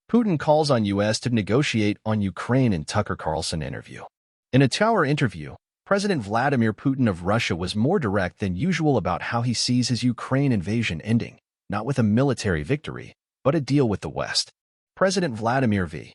Putin calls on U.S. to negotiate on Ukraine in Tucker Carlson interview. In a 2-hour interview, President Vladimir Putin of Russia was more direct than usual about how he sees his Ukraine invasion ending, not with a military victory, but a deal with the West. President Vladimir V.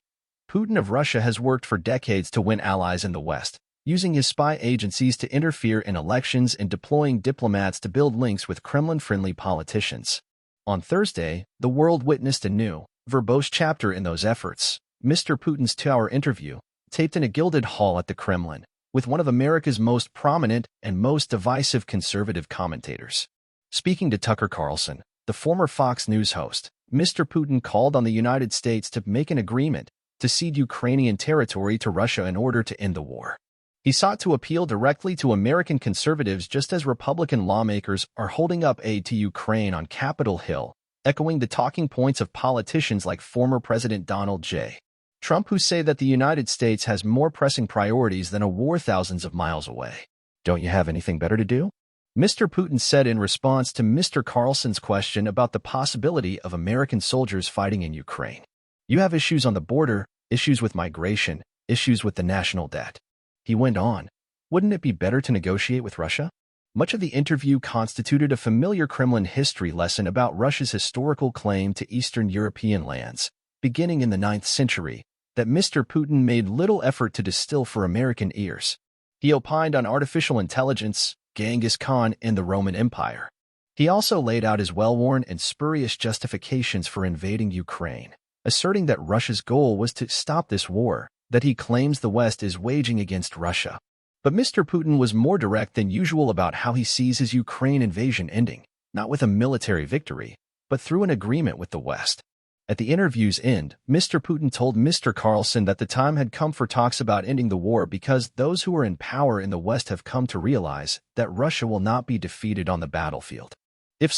Putin of Russia has worked for decades to win allies in the West, using his spy agencies to interfere in elections and deploying diplomats to build links with Kremlin-friendly politicians. On Thursday, the world witnessed a new, verbose chapter in those efforts. Mr. Putin's 2-hour interview, taped in a gilded hall at the Kremlin, with one of America's most prominent and most divisive conservative commentators. Speaking to Tucker Carlson, the former Fox News host, Mr. Putin called on the United States to make an agreement to cede Ukrainian territory to Russia in order to end the war. He sought to appeal directly to American conservatives just as Republican lawmakers are holding up aid to Ukraine on Capitol Hill, echoing the talking points of politicians like former President Donald J. Trump, who say that the United States has more pressing priorities than a war thousands of miles away. Don't you have anything better to do? Mr. Putin said in response to Mr. Carlson's question about the possibility of American soldiers fighting in Ukraine. You have issues on the border, issues with migration, issues with the national debt. He went on, wouldn't it be better to negotiate with Russia? Much of the interview constituted a familiar Kremlin history lesson about Russia's historical claim to Eastern European lands, beginning in the 9th century, that Mr. Putin made little effort to distill for American ears. He opined on artificial intelligence, Genghis Khan, and the Roman Empire. He also laid out his well-worn and spurious justifications for invading Ukraine, asserting that Russia's goal was to stop this war that he claims the West is waging against Russia. But Mr. Putin was more direct than usual about how he sees his Ukraine invasion ending, not with a military victory, but through an agreement with the West. At the interview's end, Mr. Putin told Mr. Carlson that the time had come for talks about ending the war because those who are in power in the West have come to realize that Russia will not be defeated on the battlefield. If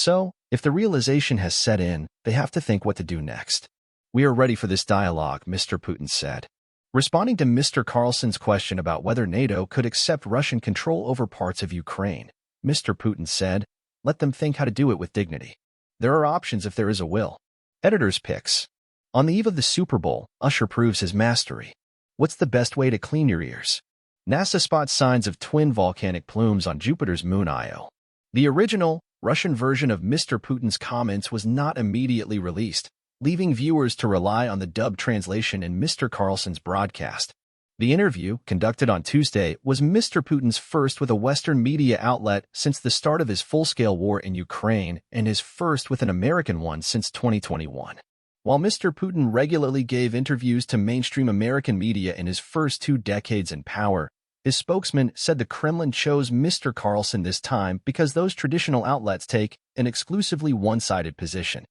the realization has set in, they have to think what to do next. We are ready for this dialogue, Mr. Putin said. Responding to Mr. Carlson's question about whether NATO could accept Russian control over parts of Ukraine, Mr. Putin said, let them think how to do it with dignity. There are options if there is a will. Editor's picks. On the eve of the Super Bowl, Usher proves his mastery. What's the best way to clean your ears? NASA spots signs of twin volcanic plumes on Jupiter's moon Io. The original, Russian version of Mr. Putin's comments was not immediately released, leaving viewers to rely on the dubbed translation in Mr. Carlson's broadcast. The interview, conducted on Tuesday, was Mr. Putin's first with a Western media outlet since the start of his full-scale war in Ukraine and his first with an American one since 2021. While Mr. Putin regularly gave interviews to mainstream American media in his first 2 decades in power, his spokesman said the Kremlin chose Mr. Carlson this time because those traditional outlets take an exclusively one-sided position.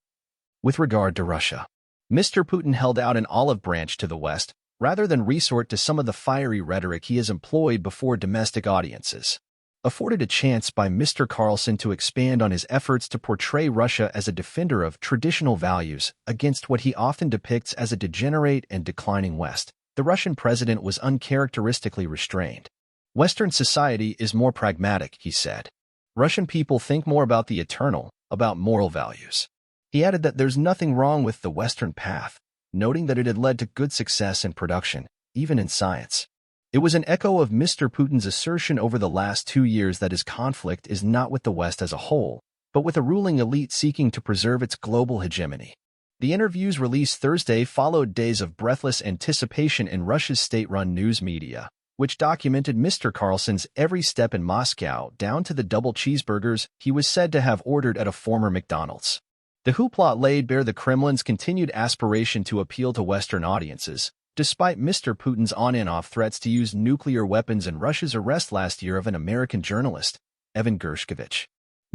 With regard to Russia, Mr. Putin held out an olive branch to the West, rather than resort to some of the fiery rhetoric he has employed before domestic audiences. Afforded a chance by Mr. Carlson to expand on his efforts to portray Russia as a defender of traditional values against what he often depicts as a degenerate and declining West, the Russian president was uncharacteristically restrained. Western society is more pragmatic, he said. Russian people think more about the eternal, about moral values. He added that there's nothing wrong with the Western path, noting that it had led to good success in production, even in science. It was an echo of Mr. Putin's assertion over the last 2 years that his conflict is not with the West as a whole, but with a ruling elite seeking to preserve its global hegemony. The interviews released Thursday followed days of breathless anticipation in Russia's state-run news media, which documented Mr. Carlson's every step in Moscow down to the double cheeseburgers he was said to have ordered at a former McDonald's. The hoopla laid bare the Kremlin's continued aspiration to appeal to Western audiences, despite Mr. Putin's on-and-off threats to use nuclear weapons and Russia's arrest last year of an American journalist, Evan Gershkovich.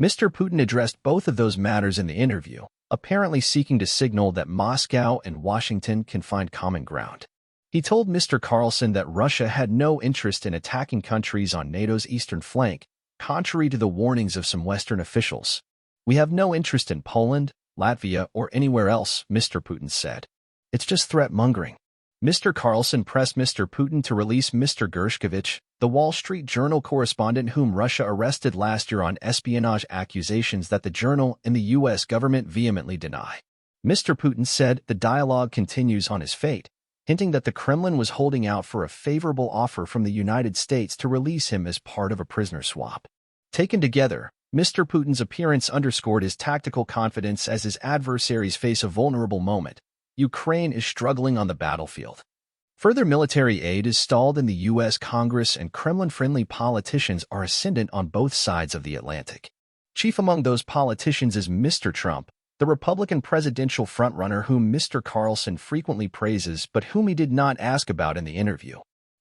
Mr. Putin addressed both of those matters in the interview, apparently seeking to signal that Moscow and Washington can find common ground. He told Mr. Carlson that Russia had no interest in attacking countries on NATO's eastern flank, contrary to the warnings of some Western officials. We have no interest in Poland, Latvia, or anywhere else, Mr. Putin said. It's just threat-mongering. Mr. Carlson pressed Mr. Putin to release Mr. Gershkovich, the Wall Street Journal correspondent whom Russia arrested last year on espionage accusations that the journal and the U.S. government vehemently deny. Mr. Putin said the dialogue continues on his fate, hinting that the Kremlin was holding out for a favorable offer from the United States to release him as part of a prisoner swap. Taken together, Mr. Putin's appearance underscored his tactical confidence as his adversaries face a vulnerable moment. Ukraine is struggling on the battlefield. Further military aid is stalled in the U.S. Congress, and Kremlin-friendly politicians are ascendant on both sides of the Atlantic. Chief among those politicians is Mr. Trump, the Republican presidential frontrunner whom Mr. Carlson frequently praises but whom he did not ask about in the interview.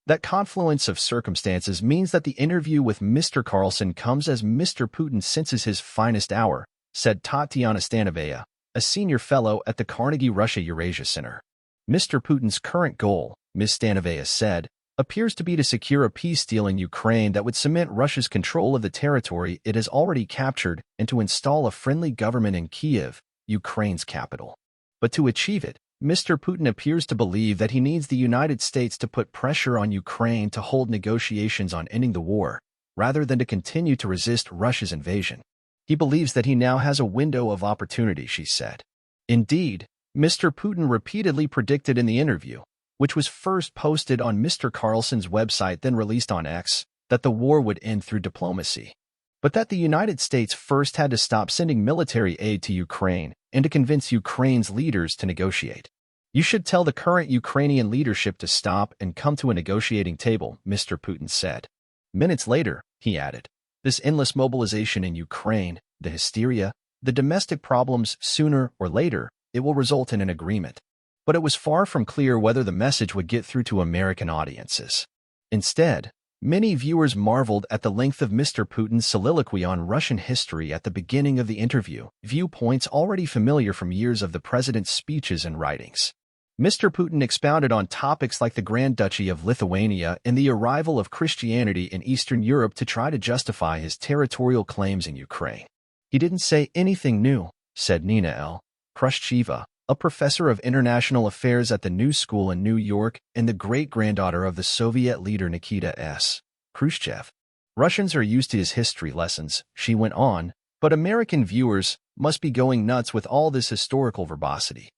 That confluence of circumstances means that the interview with Mr. Carlson comes as Mr. Putin senses his finest hour, said Tatiana Stanovaya, a senior fellow at the Carnegie Russia-Eurasia Center. Mr. Putin's current goal, Ms. Stanovaya said, appears to be to secure a peace deal in Ukraine that would cement Russia's control of the territory it has already captured and to install a friendly government in Kiev, Ukraine's capital. But to achieve it, Mr. Putin appears to believe that he needs the United States to put pressure on Ukraine to hold negotiations on ending the war, rather than to continue to resist Russia's invasion. He believes that he now has a window of opportunity, she said. Indeed, Mr. Putin repeatedly predicted in the interview, which was first posted on Mr. Carlson's website then released on X, that the war would end through diplomacy, but that the United States first had to stop sending military aid to Ukraine and to convince Ukraine's leaders to negotiate. You should tell the current Ukrainian leadership to stop and come to a negotiating table, Mr. Putin said. Minutes later, he added, this endless mobilization in Ukraine, the hysteria, the domestic problems, sooner or later, it will result in an agreement. But it was far from clear whether the message would get through to American audiences. Instead, many viewers marveled at the length of Mr. Putin's soliloquy on Russian history at the beginning of the interview, viewpoints already familiar from years of the president's speeches and writings. Mr. Putin expounded on topics like the Grand Duchy of Lithuania and the arrival of Christianity in Eastern Europe to try to justify his territorial claims in Ukraine. He didn't say anything new, said Nina L. Khrushcheva, a professor of international affairs at the New School in New York and the great-granddaughter of the Soviet leader Nikita S. Khrushchev. Russians are used to his history lessons, she went on, but American viewers must be going nuts with all this historical verbosity.